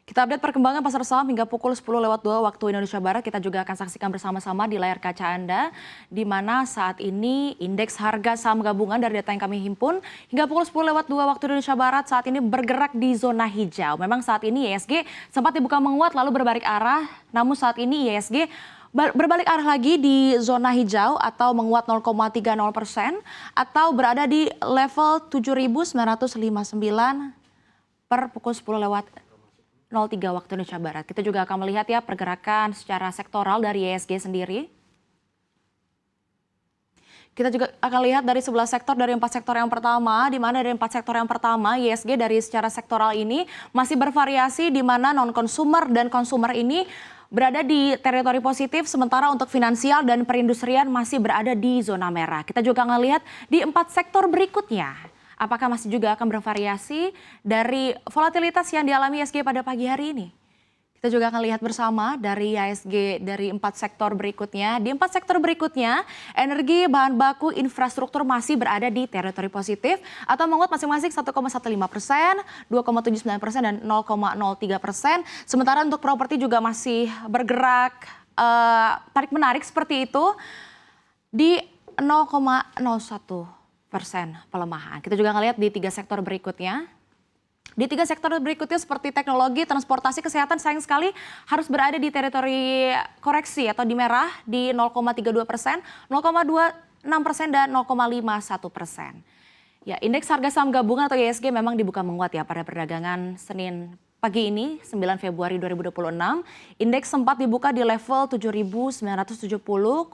Kita update perkembangan pasar saham hingga pukul 10:02 waktu Indonesia Barat. Kita juga akan saksikan bersama-sama di layar kaca Anda, di mana saat ini indeks harga saham gabungan dari data yang kami himpun hingga pukul 10:02 waktu Indonesia Barat saat ini bergerak di zona hijau. Memang saat ini IHSG sempat dibuka menguat lalu berbalik arah, namun saat ini IHSG berbalik arah lagi di zona hijau atau menguat 0,30% atau berada di level 7.959 per pukul 10:03 waktu Indonesia Barat. Kita juga akan melihat ya pergerakan secara sektoral dari IHSG sendiri. Kita juga akan lihat dari 11 sektor, dari 4 sektor yang pertama, di mana dari 4 sektor yang pertama IHSG dari secara sektoral ini masih bervariasi, di mana non-consumer dan consumer ini berada di teritori positif, sementara untuk finansial dan perindustrian masih berada di zona merah. Kita juga akan lihat di 4 sektor berikutnya, apakah masih juga akan bervariasi dari volatilitas yang dialami IHSG pada pagi hari ini. Kita juga akan lihat bersama dari IHSG dari 4 sektor berikutnya. Di 4 sektor berikutnya, energi, bahan baku, infrastruktur masih berada di teritori positif atau menguat masing-masing 1,15%, 2,79% dan 0,03%. Sementara untuk properti juga masih bergerak tarik-menarik seperti itu di 0,01% pelemahan. Kita juga akan lihat di 3 sektor berikutnya. Di 3 sektor berikutnya seperti teknologi, transportasi, kesehatan sayang sekali harus berada di teritori koreksi atau di merah di 0,32%, 0,26% dan 0,51%. Ya, indeks harga saham gabungan atau IHSG memang dibuka menguat ya pada perdagangan Senin pagi ini 9 Februari 2026. Indeks sempat dibuka di level 7.970,02.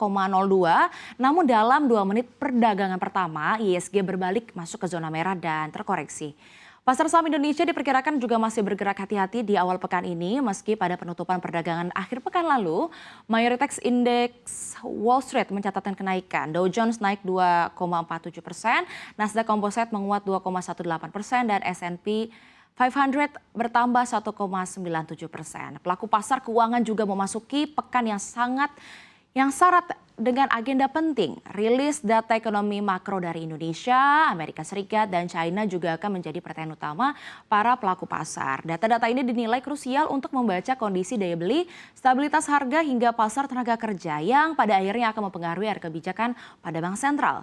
Namun dalam 2 menit perdagangan pertama IHSG berbalik masuk ke zona merah dan terkoreksi. Pasar saham Indonesia diperkirakan juga masih bergerak hati-hati di awal pekan ini meski pada penutupan perdagangan akhir pekan lalu mayoritas indeks Wall Street mencatatkan kenaikan. Dow Jones naik 2,47%, Nasdaq Composite menguat 2,18% dan S&P 500 bertambah 1,97%. Pelaku pasar keuangan juga memasuki pekan yang syarat dengan agenda penting. Rilis data ekonomi makro dari Indonesia, Amerika Serikat, dan China juga akan menjadi perhatian utama para pelaku pasar. Data-data ini dinilai krusial untuk membaca kondisi daya beli, stabilitas harga hingga pasar tenaga kerja yang pada akhirnya akan mempengaruhi arah kebijakan pada bank sentral.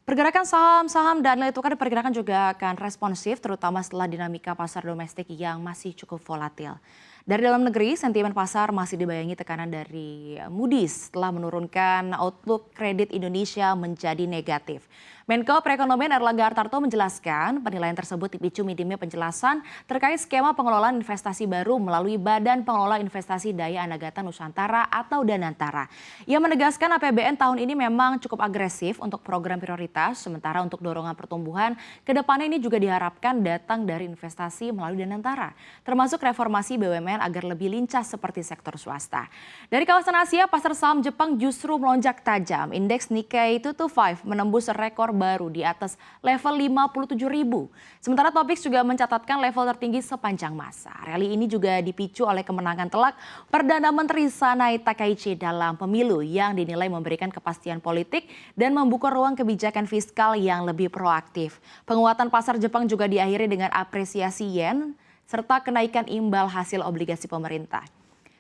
Pergerakan saham-saham dan nilai tukar diperkirakan juga akan responsif terutama setelah dinamika pasar domestik yang masih cukup volatil. Dari dalam negeri, sentimen pasar masih dibayangi tekanan dari Moody's setelah menurunkan outlook kredit Indonesia menjadi negatif. Menko Perekonomian Erlangga Hartarto menjelaskan penilaian tersebut dipicu minimnya penjelasan terkait skema pengelolaan investasi baru melalui Badan Pengelola Investasi Daya Anagata Nusantara atau Danantara. Ia menegaskan APBN tahun ini memang cukup agresif untuk program prioritas, sementara untuk dorongan pertumbuhan ke depannya ini juga diharapkan datang dari investasi melalui Danantara, termasuk reformasi BUMN agar lebih lincah seperti sektor swasta. Dari kawasan Asia, pasar saham Jepang justru melonjak tajam. Indeks Nikkei 225 menembus rekor baru di atas level 57.000. Sementara Topix juga mencatatkan level tertinggi sepanjang masa. Rally ini juga dipicu oleh kemenangan telak Perdana Menteri Sanai Takaichi dalam pemilu yang dinilai memberikan kepastian politik dan membuka ruang kebijakan fiskal yang lebih proaktif. Penguatan pasar Jepang juga diakhiri dengan apresiasi yen serta kenaikan imbal hasil obligasi pemerintah.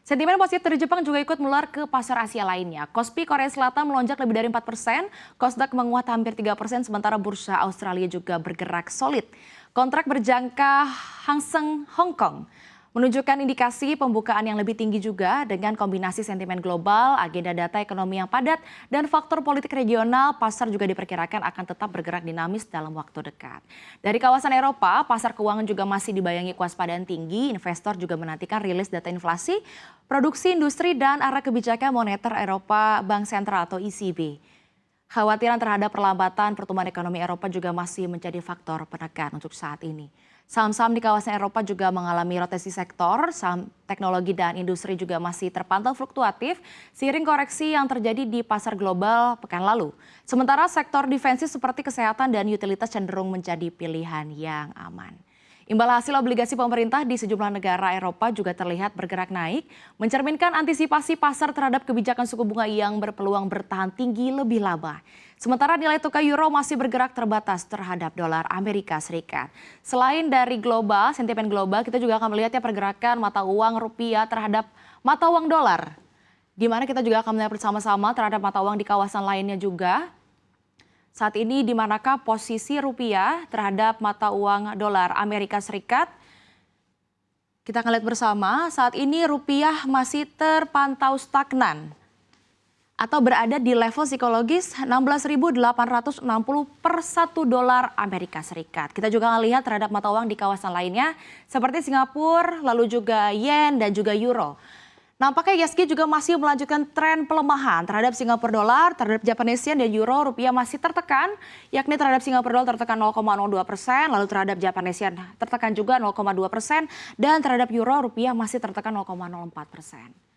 Sentimen positif dari Jepang juga ikut menular ke pasar Asia lainnya. Kospi Korea Selatan melonjak lebih dari 4%, Kosdaq menguat hampir 3%, sementara bursa Australia juga bergerak solid. Kontrak berjangka Hang Seng Hong Kong menunjukkan indikasi pembukaan yang lebih tinggi juga dengan kombinasi sentimen global, agenda data ekonomi yang padat, dan faktor politik regional, pasar juga diperkirakan akan tetap bergerak dinamis dalam waktu dekat. Dari kawasan Eropa, pasar keuangan juga masih dibayangi kewaspadaan tinggi, investor juga menantikan rilis data inflasi, produksi industri, dan arah kebijakan moneter Eropa Bank Sentral atau ECB. Khawatiran terhadap perlambatan pertumbuhan ekonomi Eropa juga masih menjadi faktor penekan untuk saat ini. Saham-saham di kawasan Eropa juga mengalami rotasi sektor, saham teknologi dan industri juga masih terpantau fluktuatif seiring koreksi yang terjadi di pasar global pekan lalu. Sementara sektor defensif seperti kesehatan dan utilitas cenderung menjadi pilihan yang aman. Imbal hasil obligasi pemerintah di sejumlah negara Eropa juga terlihat bergerak naik, mencerminkan antisipasi pasar terhadap kebijakan suku bunga yang berpeluang bertahan tinggi lebih lama. Sementara nilai tukar euro masih bergerak terbatas terhadap dolar Amerika Serikat. Selain dari global, sentimen global, kita juga akan melihat ya pergerakan mata uang rupiah terhadap mata uang dolar. Di mana kita juga akan melihat bersama-sama terhadap mata uang di kawasan lainnya juga. Saat ini di manakah posisi rupiah terhadap mata uang dolar Amerika Serikat? Kita akan lihat bersama, saat ini rupiah masih terpantau stagnan atau berada di level psikologis 16.860 per 1 dolar Amerika Serikat. Kita juga akan lihat terhadap mata uang di kawasan lainnya seperti Singapura, lalu juga yen dan juga euro. Nampaknya ISG juga masih melanjutkan tren pelemahan terhadap Singapura dolar, terhadap Japanese yen dan euro, rupiah masih tertekan, yakni terhadap Singapura dolar tertekan 0,02%, lalu terhadap Japanese yen tertekan juga 0,2%, dan terhadap euro, rupiah masih tertekan 0,04%.